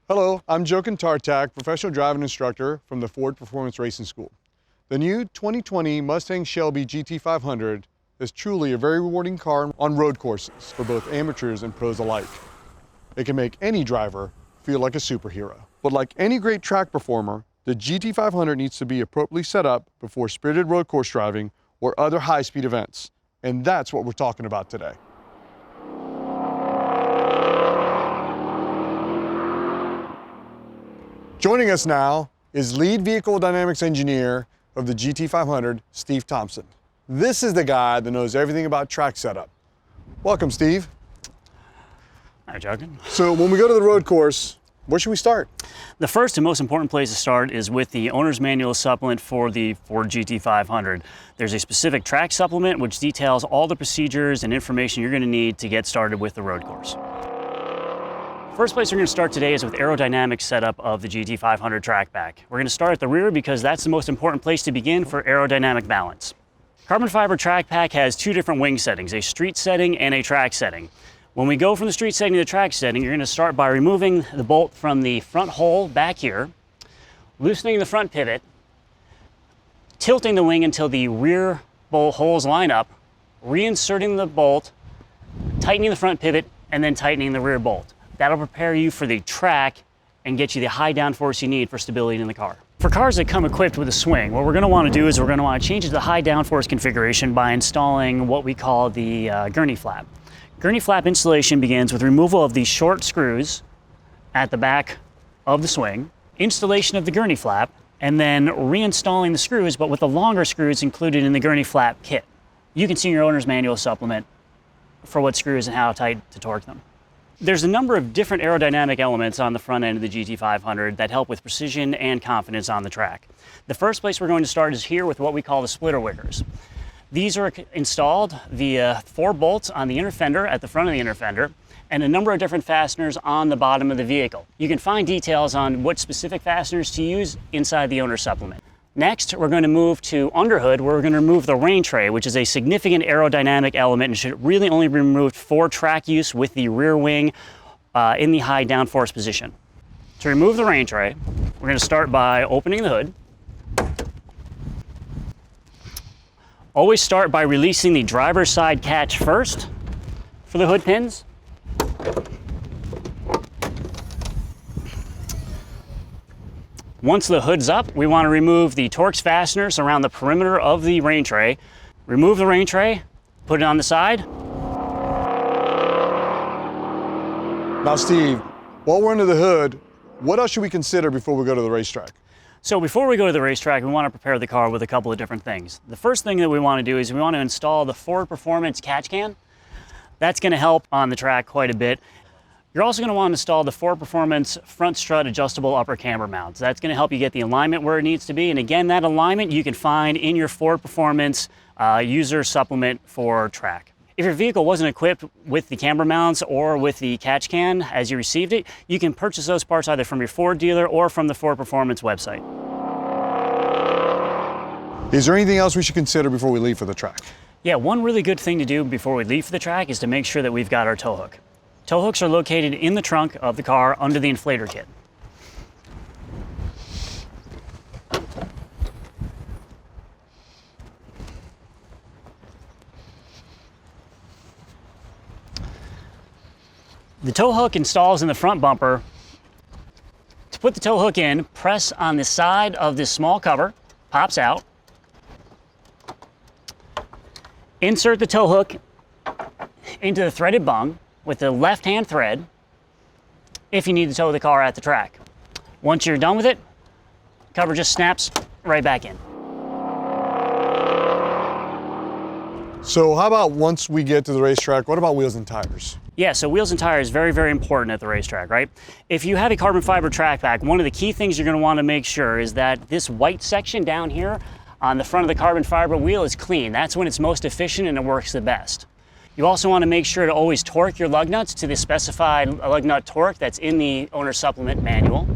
Hello, I'm Jochen Tartak, professional driving instructor from the Ford Performance Racing School. The new 2020 Mustang Shelby GT500 is truly a very rewarding car on road courses for both amateurs and pros alike. It can make any driver feel like a superhero. But like any great track performer, the GT500 needs to be appropriately set up before spirited road course driving or other high-speed events. And that's what we're talking about today. Joining us now is lead vehicle dynamics engineer of the GT500, Steve Thompson. This is the guy that knows everything about track setup. Welcome, Steve. Hi, Jochen. So when we go to the road course, where should we start? The first and most important place to start is with the owner's manual supplement for the Ford GT500. There's a specific track supplement which details all the procedures and information you're going to need to get started with the road course. First place we're going to start today is with aerodynamic setup of the GT500 track pack. We're going to start at the rear because that's the most important place to begin for aerodynamic balance. Carbon fiber track pack has two different wing settings, a street setting and a track setting. When we go from the street setting to the track setting, you're going to start by removing the bolt from the front hole back here, loosening the front pivot, tilting the wing until the rear bolt holes line up, reinserting the bolt, tightening the front pivot, and then tightening the rear bolt. That'll prepare you for the track and get you the high downforce you need for stability in the car. For cars that come equipped with a swing, what we're going to want to do is we're going to want to change it to the high downforce configuration by installing what we call the GURNEY flap. GURNEY flap installation begins with removal of these short screws at the back of the swing, installation of the GURNEY flap, and then reinstalling the screws, but with the longer screws included in the GURNEY flap kit. You can see your owner's manual supplement for what screws and how tight to torque them. There's a number of different aerodynamic elements on the front end of the GT500 that help with precision and confidence on the track. The first place we're going to start is here with what we call the splitter wickers. These are installed via 4 bolts on the inner fender at the front of the inner fender and a number of different fasteners on the bottom of the vehicle. You can find details on what specific fasteners to use inside the owner's supplement. Next, we're going to move to underhood, where we're going to remove the rain tray, which is a significant aerodynamic element and should really only be removed for track use with the rear wing in the high downforce position. To remove the rain tray, we're going to start by opening the hood. Always start by releasing the driver's side catch first for the hood pins. Once the hood's up, we want to remove the Torx fasteners around the perimeter of the rain tray. Remove the rain tray, put it on the side. Now, Steve, while we're under the hood, what else should we consider before we go to the racetrack? So before we go to the racetrack, we want to prepare the car with a couple of different things. The first thing that we want to do is we want to install the Ford Performance catch can. That's going to help on the track quite a bit. You're also going to want to install the Ford Performance front strut adjustable upper camber mounts. That's going to help you get the alignment where it needs to be. And again, that alignment you can find in your Ford Performance user supplement for track. If your vehicle wasn't equipped with the camber mounts or with the catch can as you received it, you can purchase those parts either from your Ford dealer or from the Ford Performance website. Is there anything else we should consider before we leave for the track? Yeah, one really good thing to do before we leave for the track is to make sure that we've got our tow hook. Tow hooks are located in the trunk of the car under the inflator kit. The tow hook installs in the front bumper. To put the tow hook in, press on the side of this small cover, pops out. Insert the tow hook into the threaded bung with the left-hand thread if you need to tow the car at the track. Once you're done with it, the cover just snaps right back in. So how about once we get to the racetrack, what about wheels and tires? Yeah, so wheels and tires, very, very important at the racetrack, right? If you have a carbon fiber track pack, one of the key things you're going to want to make sure is that this white section down here on the front of the carbon fiber wheel is clean. That's when it's most efficient and it works the best. You also want to make sure to always torque your lug nuts to the specified lug nut torque that's in the owner's supplement manual.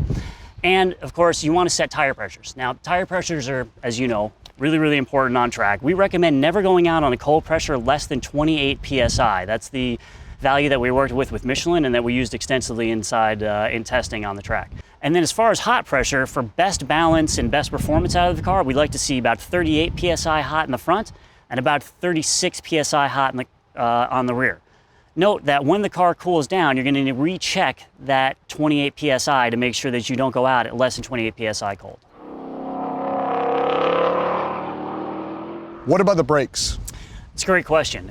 And of course, you want to set tire pressures. Now, tire pressures are, as you know, really, really important on track. We recommend never going out on a cold pressure less than 28 PSI. That's the value that we worked with Michelin and that we used extensively inside in testing on the track. And then as far as hot pressure, for best balance and best performance out of the car, we'd like to see about 38 PSI hot in the front and about 36 PSI hot in the, on the rear. Note that when the car cools down, you're going to recheck that 28 PSI to make sure that you don't go out at less than 28 PSI cold. What about the brakes? It's a great question.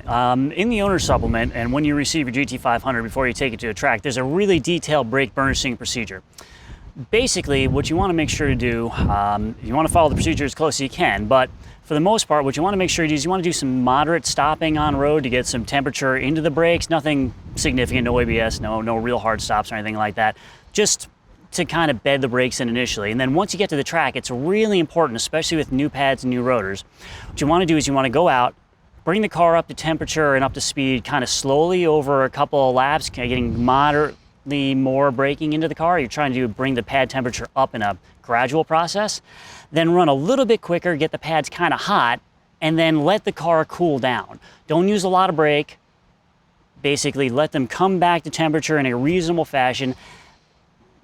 In the owner's supplement, and when you receive your GT500 before you take it to a track, there's a really detailed brake burnishing procedure. Basically, what you want to make sure to do, you want to follow the procedure as close as you can, but for the most part, what you want to make sure you do is you want to do some moderate stopping on road to get some temperature into the brakes. Nothing significant, no ABS, no real hard stops or anything like that. Just to kind of bed the brakes in initially. And then once you get to the track, it's really important, especially with new pads and new rotors. What you want to do is you want to go out, bring the car up to temperature and up to speed kind of slowly over a couple of laps, getting moderately more braking into the car. You're trying to bring the pad temperature up in a gradual process. Then run a little bit quicker, get the pads kind of hot, and then let the car cool down. Don't use a lot of brake. Basically, let them come back to temperature in a reasonable fashion.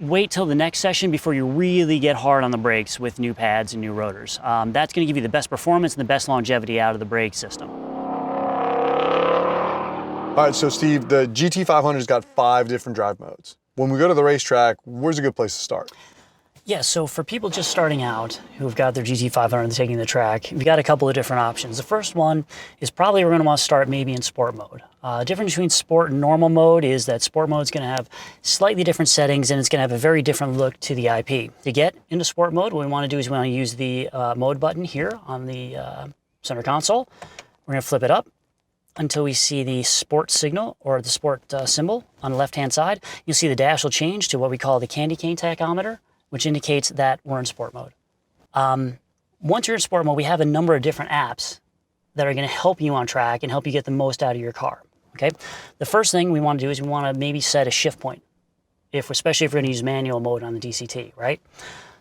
Wait till the next session before you really get hard on the brakes with new pads and new rotors. That's going to give you the best performance and the best longevity out of the brake system. All right, so Steve, the GT500's got 5 different drive modes. When we go to the racetrack, where's a good place to start? Yeah, so for people just starting out who've got their GT500 and taking the track, we've got a couple of different options. The first one is probably we're going to want to start maybe in sport mode. Difference between sport and normal mode is that sport mode is going to have slightly different settings and it's going to have a very different look to the IP. To get into sport mode, what we want to do is we want to use the mode button here on the center console. We're going to flip it up until we see the sport signal or the sport symbol on the left-hand side. You'll see the dash will change to what we call the candy cane tachometer, which indicates that we're in sport mode. Once you're in sport mode, we have a number of different apps that are going to help you on track and help you get the most out of your car. Okay. The first thing we want to do is we want to maybe set a shift point, especially if we're going to use manual mode on the DCT, right?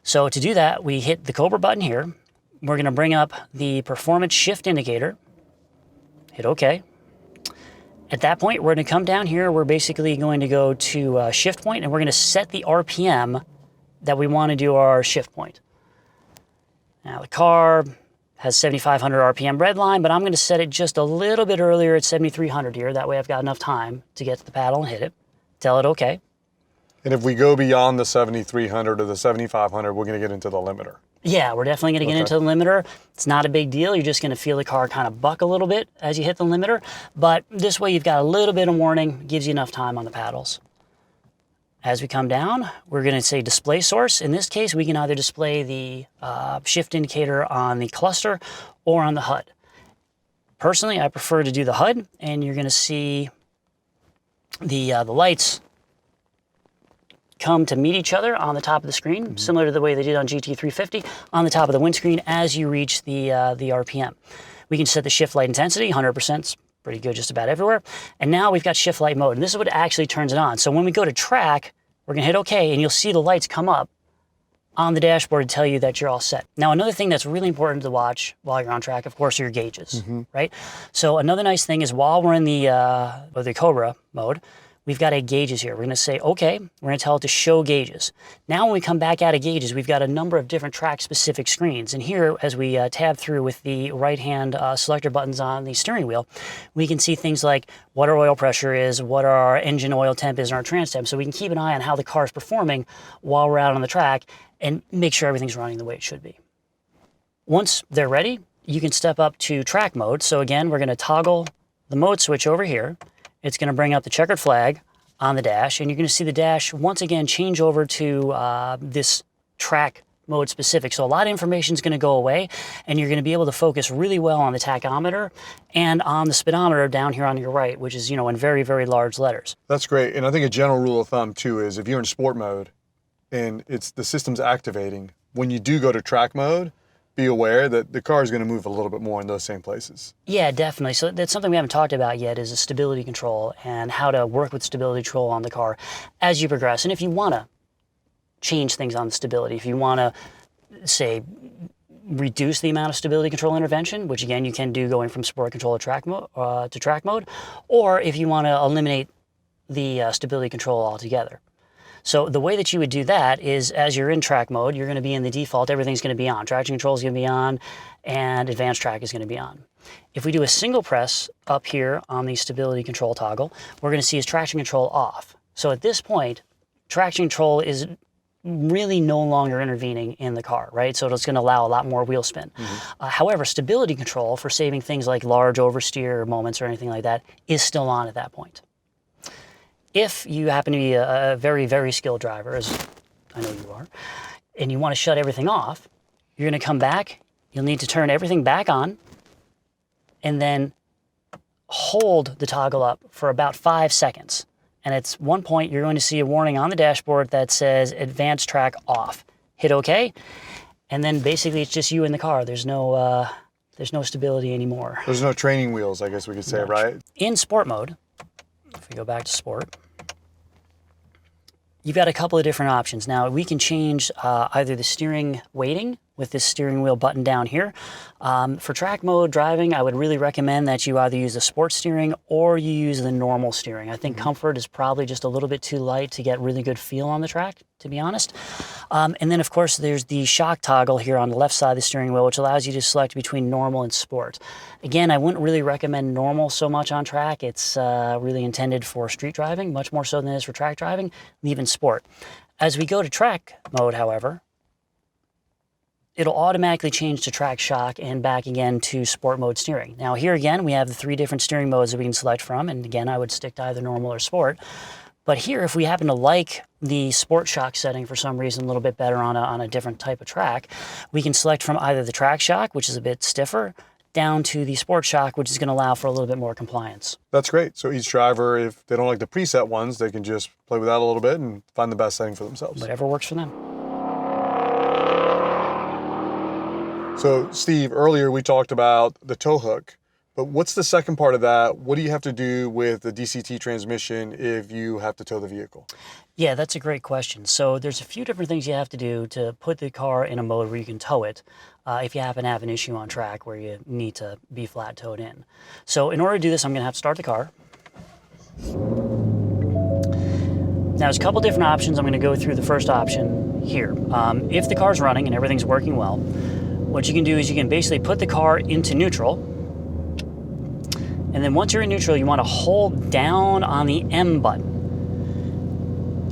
So to do that, we hit the Cobra button here. We're going to bring up the performance shift indicator. Hit OK. At that point, we're going to come down here. We're basically going to go to shift point, and we're going to set the RPM that we want to do our shift point. Now the car has 7,500 RPM red line, but I'm going to set it just a little bit earlier at 7,300 here. That way I've got enough time to get to the paddle and hit it. Tell it okay. And if we go beyond the 7,300 or the 7,500, we're going to get into the limiter. Yeah, we're definitely going to get into the limiter. It's not a big deal. You're just going to feel the car kind of buck a little bit as you hit the limiter. But this way you've got a little bit of warning, gives you enough time on the paddles. As we come down, we're going to say display source. In this case, we can either display the shift indicator on the cluster or on the HUD. Personally, I prefer to do the HUD, and you're going to see the lights come to meet each other on the top of the screen, similar to the way they did on GT350, on the top of the windscreen as you reach the RPM. We can set the shift light intensity, 100%. Pretty good just about everywhere. And now we've got shift light mode, and this is what actually turns it on. So when we go to track, we're going to hit OK, and you'll see the lights come up on the dashboard to tell you that you're all set. Now, another thing that's really important to watch while you're on track, of course, are your gauges, right? So another nice thing is while we're in the Cobra mode, we've got gauges here. We're going to say, OK, we're going to tell it to show gauges. Now when we come back out of gauges, we've got a number of different track-specific screens. And here, as we tab through with the right-hand selector buttons on the steering wheel, we can see things like what our oil pressure is, what our engine oil temp is, and our trans temp. So we can keep an eye on how the car is performing while we're out on the track and make sure everything's running the way it should be. Once they're ready, you can step up to track mode. So again, we're going to toggle the mode switch over here. It's going to bring up the checkered flag on the dash, and you're going to see the dash once again change over to this track mode specific. So a lot of information is going to go away, and you're going to be able to focus really well on the tachometer and on the speedometer down here on your right, which is, in very, very large letters. That's great. And I think a general rule of thumb too is if you're in sport mode and the system's activating, when you do go to track mode, be aware that the car is going to move a little bit more in those same places. Yeah, definitely. So that's something we haven't talked about yet, is the stability control and how to work with stability control on the car as you progress. And if you want to change things on the stability, if you want to, say, reduce the amount of stability control intervention, which again you can do going from sport control to track mode, or if you want to eliminate the stability control altogether. So the way that you would do that is, as you're in track mode, you're going to be in the default, everything's going to be on. Traction control is going to be on, and advanced track is going to be on. If we do a single press up here on the stability control toggle, we're going to see is traction control off. So at this point, traction control is really no longer intervening in the car, right? So it's going to allow a lot more wheel spin. However, stability control for saving things like large oversteer moments or anything like that is still on at that point. If you happen to be a very, very skilled driver, as I know you are, and you want to shut everything off, you're going to come back, you'll need to turn everything back on, and then hold the toggle up for about 5 seconds. And at one point, you're going to see a warning on the dashboard that says advanced track off. Hit OK, and then basically it's just you in the car. There's no stability anymore. There's no training wheels, I guess we could say, right? In sport mode, if we go back to sport, you've got a couple of different options. Now, we can change either the steering weighting with this steering wheel button down here. For track mode driving, I would really recommend that you either use the sport steering or you use the normal steering. I think comfort is probably just a little bit too light to get really good feel on the track, to be honest. And then, of course, there's the shock toggle here on the left side of the steering wheel, which allows you to select between normal and sport. Again, I wouldn't really recommend normal so much on track. It's really intended for street driving, much more so than it is for track driving, and even sport. As we go to track mode, however, it'll automatically change to track shock and back again to sport mode steering. Now here again, we have the 3 different steering modes that we can select from, and again, I would stick to either normal or sport. But here, if we happen to like the sport shock setting for some reason a little bit better on a different type of track, we can select from either the track shock, which is a bit stiffer, down to the sport shock, which is going to allow for a little bit more compliance. That's great. So each driver, if they don't like the preset ones, they can just play with that a little bit and find the best setting for themselves. Whatever works for them. So Steve, earlier we talked about the tow hook, but what's the second part of that? What do you have to do with the DCT transmission if you have to tow the vehicle? Yeah, that's a great question. So there's a few different things you have to do to put the car in a mode where you can tow it if you happen to have an issue on track where you need to be flat towed in. So in order to do this, I'm going to have to start the car. Now, there's a couple different options. I'm going to go through the first option here. If the car's running and everything's working well, what you can do is you can basically put the car into neutral. And then once you're in neutral, you want to hold down on the M button.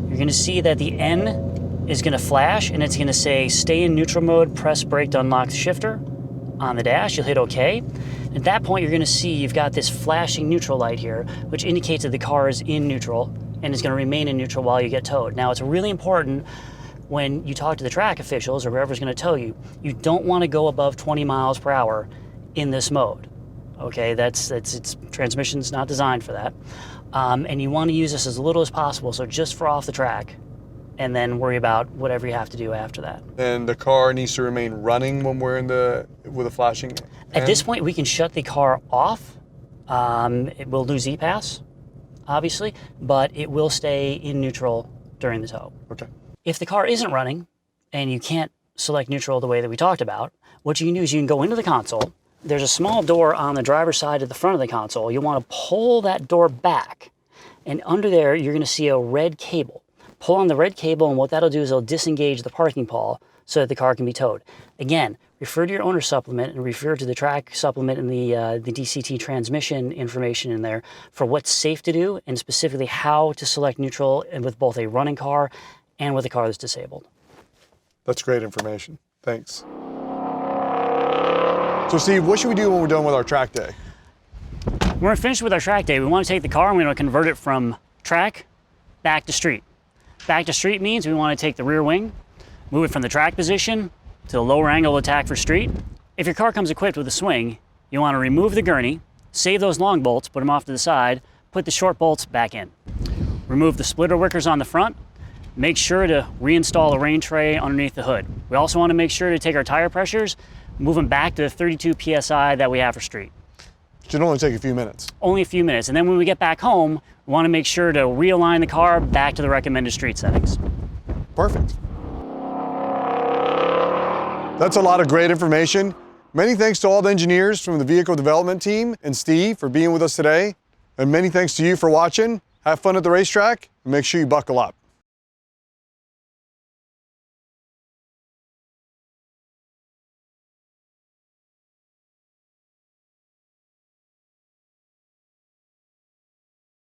You're going to see that the N is going to flash and it's going to say stay in neutral mode, press brake to unlock the shifter. On the dash, you'll hit OK. At that point, you're going to see you've got this flashing neutral light here, which indicates that the car is in neutral and is going to remain in neutral while you get towed. Now, it's really important when you talk to the track officials or whoever's going to tow you, you don't want to go above 20 miles per hour in this mode. Okay, its transmission's not designed for that. And you want to use this as little as possible, so just for off the track, and then worry about whatever you have to do after that. And the car needs to remain running when we're with a flashing end? At this point, we can shut the car off. It will lose E-Pass, obviously, but it will stay in neutral during the tow. Okay. If the car isn't running and you can't select neutral the way that we talked about, what you can do is you can go into the console. There's a small door on the driver's side at the front of the console. You want to pull that door back, and under there you're going to see a red cable. Pull on the red cable, and what that'll do is it'll disengage the parking pawl so that the car can be towed. Again, refer to your owner's supplement and refer to the track supplement and the DCT transmission information in there for what's safe to do and specifically how to select neutral and with both a running car and with a car that's disabled. That's great information. Thanks. So Steve, what should we do when we're done with our track day? When we're finished with our track day, we want to take the car and we're going to convert it from track back to street. Back to street means we want to take the rear wing, move it from the track position to the lower angle of attack for street. If your car comes equipped with a swing, you want to remove the gurney, save those long bolts, put them off to the side, put the short bolts back in. Remove the splitter wickers on the front. Make sure to reinstall a rain tray underneath the hood. We also want to make sure to take our tire pressures, move them back to the 32 PSI that we have for street. It should only take a few minutes. Only a few minutes. And then when we get back home, we want to make sure to realign the car back to the recommended street settings. Perfect. That's a lot of great information. Many thanks to all the engineers from the vehicle development team and Steve for being with us today. And many thanks to you for watching. Have fun at the racetrack and make sure you buckle up.